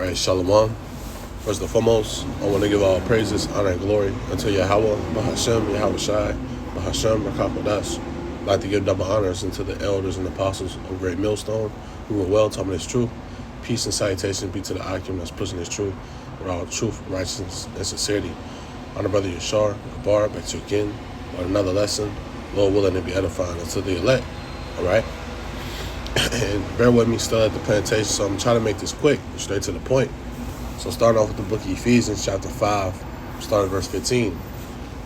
right, Shalom. First and foremost, I want to give all praises, honor, and glory unto Yahweh, Bahashem, Yahweh Shai, Bahashem, Rakakodash. I'd like to give double honors unto the elders and apostles of Great Millstone, who were well taught in this truth. Peace and salutation be to the Akim that's pushing this truth with all truth, righteousness, and sincerity. Honor Brother Yashar, Gabar, back to you again on another lesson. Lord willing to be edifying unto the elect. All right? And bear with me, still at the plantation, so I'm trying to make this quick, straight to the point. So starting off with the book of Ephesians, chapter 5, starting at verse 15.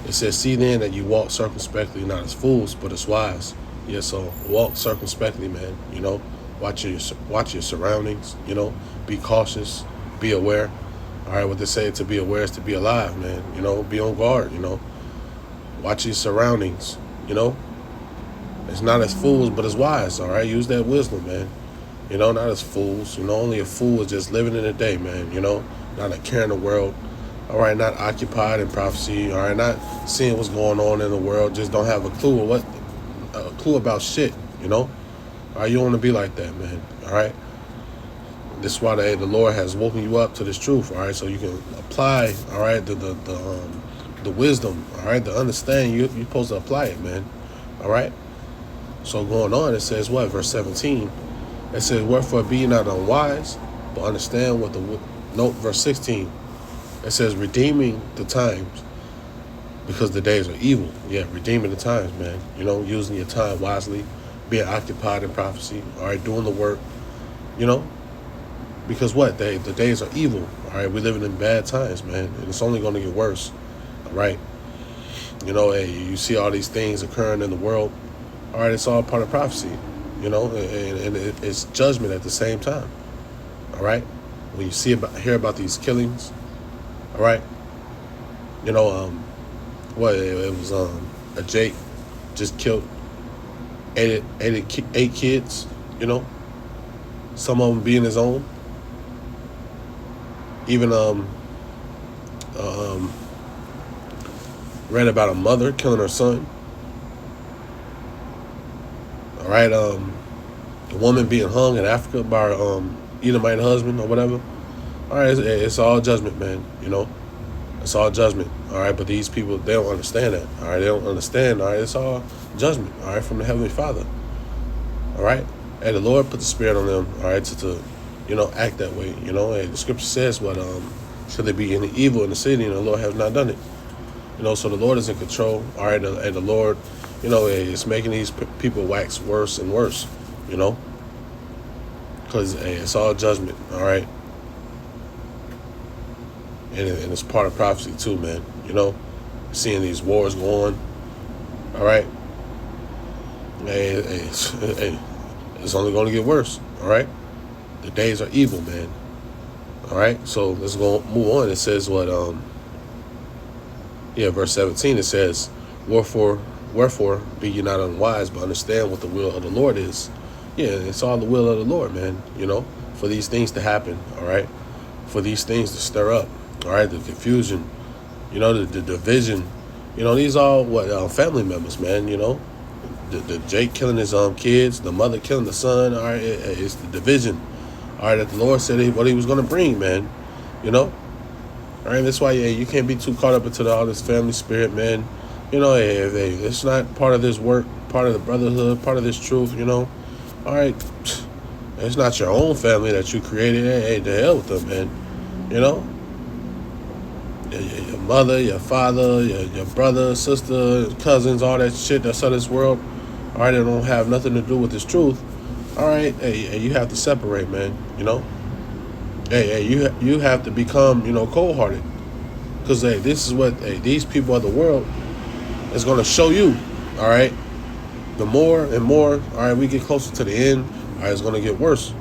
It says, "See then that you walk circumspectly, not as fools, but as wise." Yeah, so walk circumspectly, man. You know, watch your surroundings. You know, be cautious, be aware. All right, what they say to be aware is to be alive, man. You know, be on guard. You know, watch your surroundings. You know, it's not as fools, but as wise. All right, use that wisdom, man. You know, not as fools. You know, only a fool is just living in the day, man. You know, not a care in the world. All right, not occupied in prophecy. All right, not seeing what's going on in the world. Just don't have a clue about shit. You know, all right, you don't want to be like that, man. All right, this is why the Lord has woken you up to this truth. All right, so you can apply. All right, the wisdom. All right, the understanding. You're supposed to apply it, man. All right. So going on, it says what? Verse 17. It says, "Wherefore be ye not unwise, but understand what verse 16. It says, "Redeeming the times, because the days are evil." Yeah, redeeming the times, man. You know, using your time wisely, being occupied in prophecy. All right, doing the work. You know, because what? The days are evil. All right, we're living in bad times, man, and it's only going to get worse. All right. You know, hey, you see all these things occurring in the world. All right, it's all part of prophecy. You know, and it's judgment at the same time. All right, when you hear about these killings, all right, you know, it was a Jake just killed eight kids. You know, some of them being his own. Even read about a mother killing her son. All right, a woman being hung in Africa by her Edomite husband or whatever. All right, it's all judgment, man. You know, it's all judgment. All right, but these people, they don't understand that. All right, they don't understand. All right, it's all judgment. All right, from the Heavenly Father. All right, and the Lord put the Spirit on them. All right, to you know, act that way. You know, and the Scripture says, "What should there be any evil in the city, and the Lord has not done it." You know, so the Lord is in control. All right, and the Lord, you know, it's making these people wax worse and worse, you know, because it's all judgment, all right, and it's part of prophecy too, man. You know, seeing these wars go on, all right, it's only going to get worse, all right. The days are evil, man. All right, so let's go move on. It says what, verse 17. It says, Wherefore be ye not unwise, but understand what the will of the Lord is." Yeah, it's all the will of the Lord, man. You know, for these things to happen, all right? For these things to stir up, all right? The confusion, you know, the division. You know, these are family members, man, you know? The Jake killing his kids, the mother killing the son, all right? It's the division, all right, that the Lord said what he was going to bring, man, you know? All right, that's why, you can't be too caught up into all this family spirit, man. You know, it's not part of this work, part of the brotherhood, part of this truth, you know. All right, it's not your own family that you created. Hey, the hell with them, man. You know, your mother, your father, your brother, sister, cousins, all that shit that's of this world. All right, they don't have nothing to do with this truth. All right, hey, you have to separate, man. You know, hey, you have to become, you know, cold-hearted, because this is what these people of the world is going to show you. All right, the more and more, all right, we get closer to the end, all right, it's going to get worse,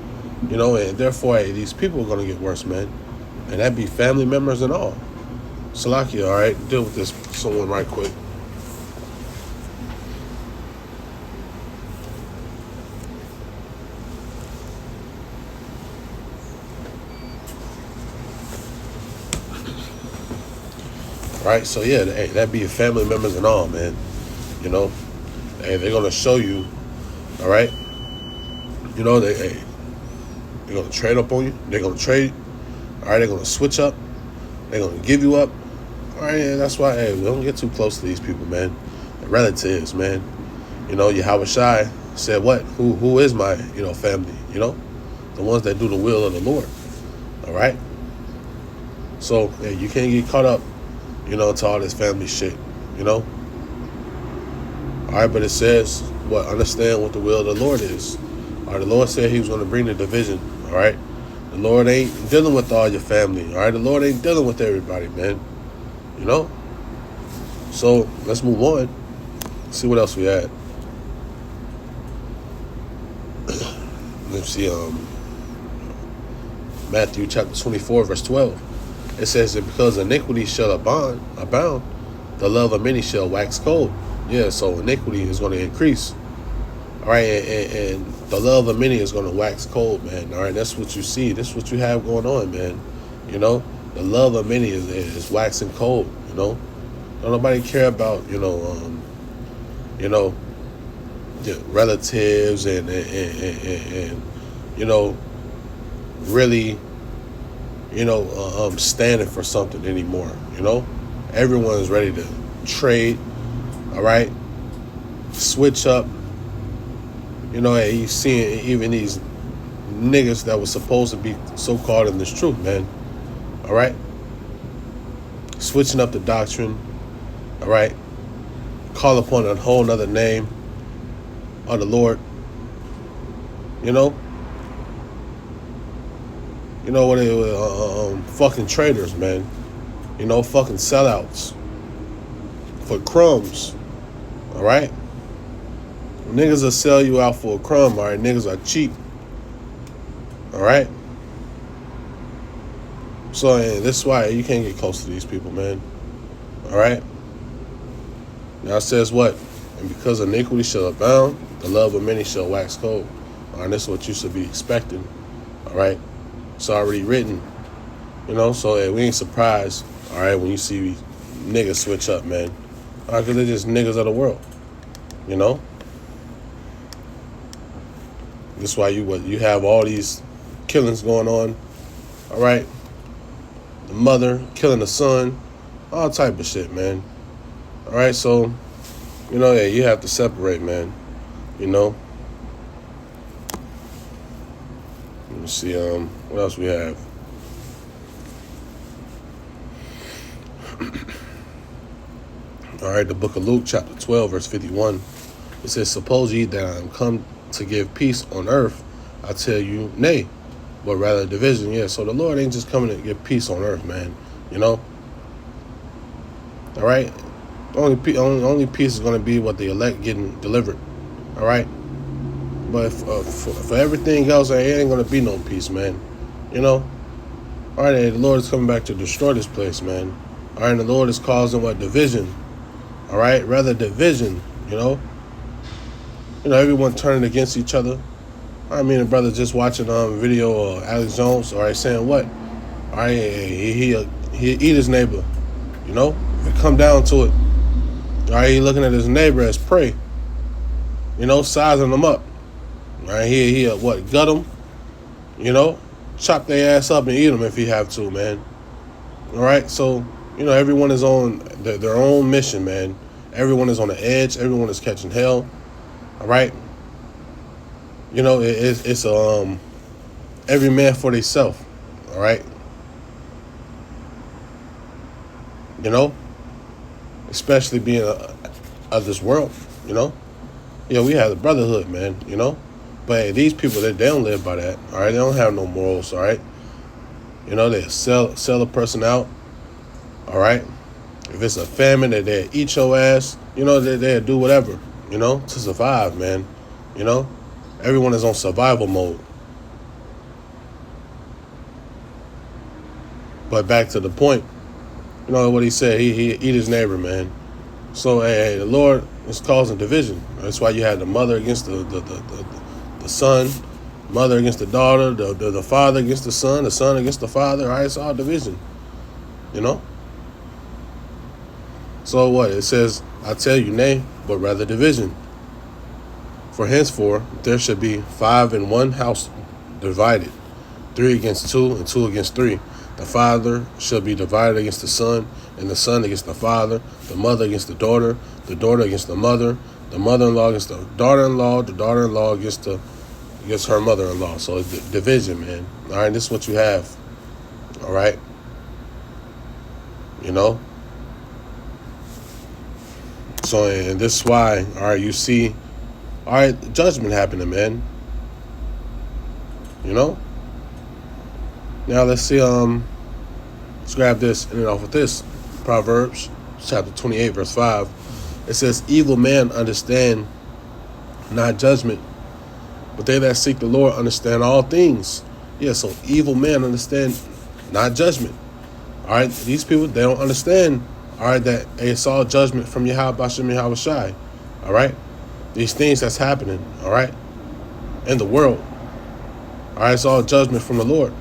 you know, and therefore, these people are going to get worse, man, and that be family members and all. Salakia, all right, deal with this someone right quick. Right, so yeah, that be your family members and all, man. You know, they're gonna show you, all right. You know, they're gonna trade up on you. They're gonna trade All right, they're going to switch up. They're going to give you up. All right, and that's why, hey, we don't get too close to these people, man. The relatives, man. You know, Yahweh Shai said what? Who is my, family, The ones that do the will of the Lord. All right? So, hey, you can't get caught up, to all this family shit, All right, but it says, what? Understand what the will of the Lord is. All right, the Lord said he was going to bring the division, all right? The Lord ain't dealing with all your family, all right? The Lord ain't dealing with everybody, man, So, let's move on. See what else we had. Let's see, Matthew chapter 24, verse 12. It says that because iniquity shall abound, the love of many shall wax cold. Yeah, so iniquity is going to increase. All right, and the love of many is going to wax cold, man. All right, that's what you see. This is what you have going on, man. The love of many is waxing cold. Don't nobody care about the relatives and really standing for something anymore. Everyone's ready to trade. All right, switch up. And you seeing even these niggas that was supposed to be so-called in this truth, man. All right? Switching up the doctrine. All right? Call upon a whole nother name of the Lord. Fucking traitors, man. Fucking sellouts. For crumbs. All right? Niggas will sell you out for a crumb, all right? Niggas are cheap. All right? So, this is why you can't get close to these people, man. All right? Now it says what? And because iniquity shall abound, the love of many shall wax cold. All right, this is what you should be expecting. All right? It's already written. So we ain't surprised, all right, when you see niggas switch up, man. All right, because they're just niggas of the world. That's why you have all these killings going on. All right, the mother killing the son, all type of shit, man. All right, so you have to separate, man. Let me see. What else we have? All right, the book of Luke, chapter 12, verse 51. It says, "Suppose ye that I am come to give peace on earth, I tell you, nay, but rather division." Yeah, so the Lord ain't just coming to give peace on earth, man. All right? Only peace is going to be what the elect getting delivered. All right? But for everything else, it ain't going to be no peace, man. All right, the Lord is coming back to destroy this place, man. All right, and the Lord is causing what? Division. All right? Rather division, everyone turning against each other. I mean, a brother just watching video of Alex Jones, all right, saying what? All right, he eat his neighbor, If it come down to it, all right, he looking at his neighbor as prey, sizing them up. All right, he what, gut them, chop their ass up and eat them if he have to, man. All right, so, everyone is on their own mission, man. Everyone is on the edge. Everyone is catching hell. All right. It's every man for themselves. All right. Especially being of this world. We have the brotherhood, man. But hey, these people they don't live by that. All right. They don't have no morals. All right. They sell a person out. All right. If it's a famine, they eat your ass. They'll do whatever. To survive, man. Everyone is on survival mode. But back to the point, what he said, he eat his neighbor, man. So, hey, the Lord is causing division. That's why you had the mother against the son, mother against the daughter, the father against the son against the father. All right, it's all division, So what? It says, I tell you, nay, but rather division. For henceforth there should be 5 in one house divided, 3 against 2 and 2 against 3. The father shall be divided against the son, and the son against the father, the mother against the daughter against the mother-in-law against the daughter-in-law against her mother-in-law. So it's division, man. All right, this is what you have. All right, you know. So, and this is why, all right, you see, all right, judgment happening, man. You know. Now let's see. Let's grab this and then off with this. Proverbs chapter 28, verse 5. It says, "Evil men understand not judgment, but they that seek the Lord understand all things." Yeah, so evil men understand not judgment. All right, these people, they don't understand. All right, that it's all judgment from Yahweh Bashem Yahweh Shai. All right, these things that's happening. All right, in the world. All right, it's all judgment from the Lord.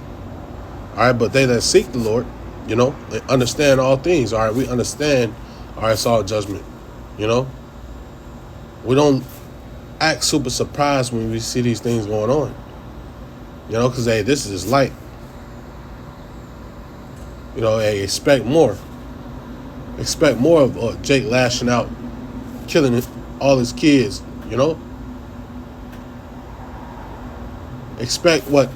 All right, but they that seek the Lord, you know, they understand all things. All right, we understand. All right, it's all judgment. You know, we don't act super surprised when we see these things going on. You know, because, hey, this is light. You know, hey, expect more. Expect more of Jake lashing out, killing all his kids, you know. Expect what?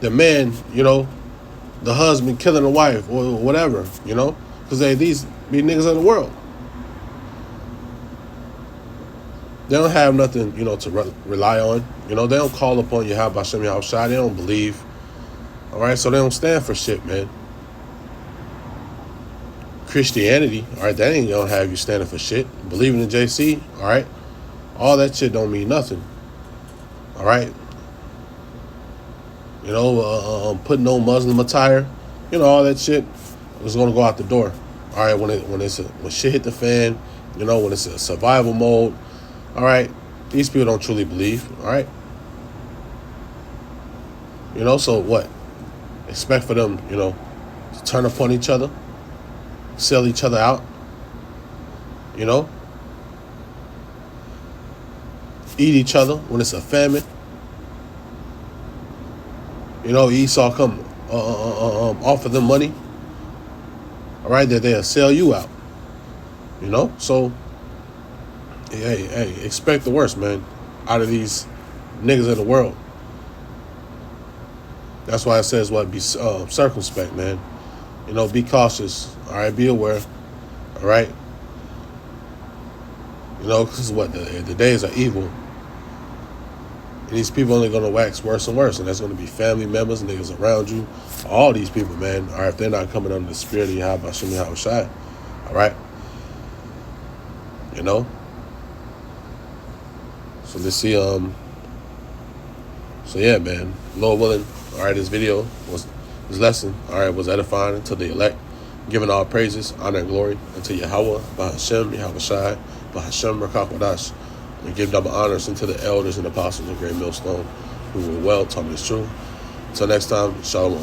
The man, you know, the husband killing the wife or whatever, you know. Because, hey, these be niggas of the world. They don't have nothing, you know, to rely on. You know, they don't call upon Yahweh Hashem Yahweh Shai. They don't believe. All right, so they don't stand for shit, man. Christianity, all right, that ain't gonna have you standing for shit. Believing in JC, all right, all that shit don't mean nothing. All right, you know, putting on Muslim attire, you know, all that shit is gonna go out the door. All right, when shit hit the fan, you know, when it's a survival mode. All right, these people don't truly believe. All right, you know, so what? Expect for them, you know, to turn upon each other, sell each other out, you know, eat each other when it's a famine. You know, Esau come offer them money, all right, that they'll sell you out. You know, so hey, expect the worst, man, out of these niggas in the world. That's why it says what? Be circumspect, man. You know, be cautious. All right, be aware. All right. You know, because what? The days are evil. And these people only going to wax worse and worse. And that's going to be family members, niggas around you. All these people, man. All right, if they're not coming under the spirit of Yahweh Hashem Yahweh Shai. All right. You know. So let's see. So yeah, man. Lord willing. All right, this video this lesson, all right, was edifying unto the elect, giving all praises, honor, and glory unto Yahweh, Bahashem, Yahweh Shai, Bahashem, Rakakwadash, and give double honors unto the elders and apostles of Great Millstone, who were well taught me this truth. Until next time, Shalom.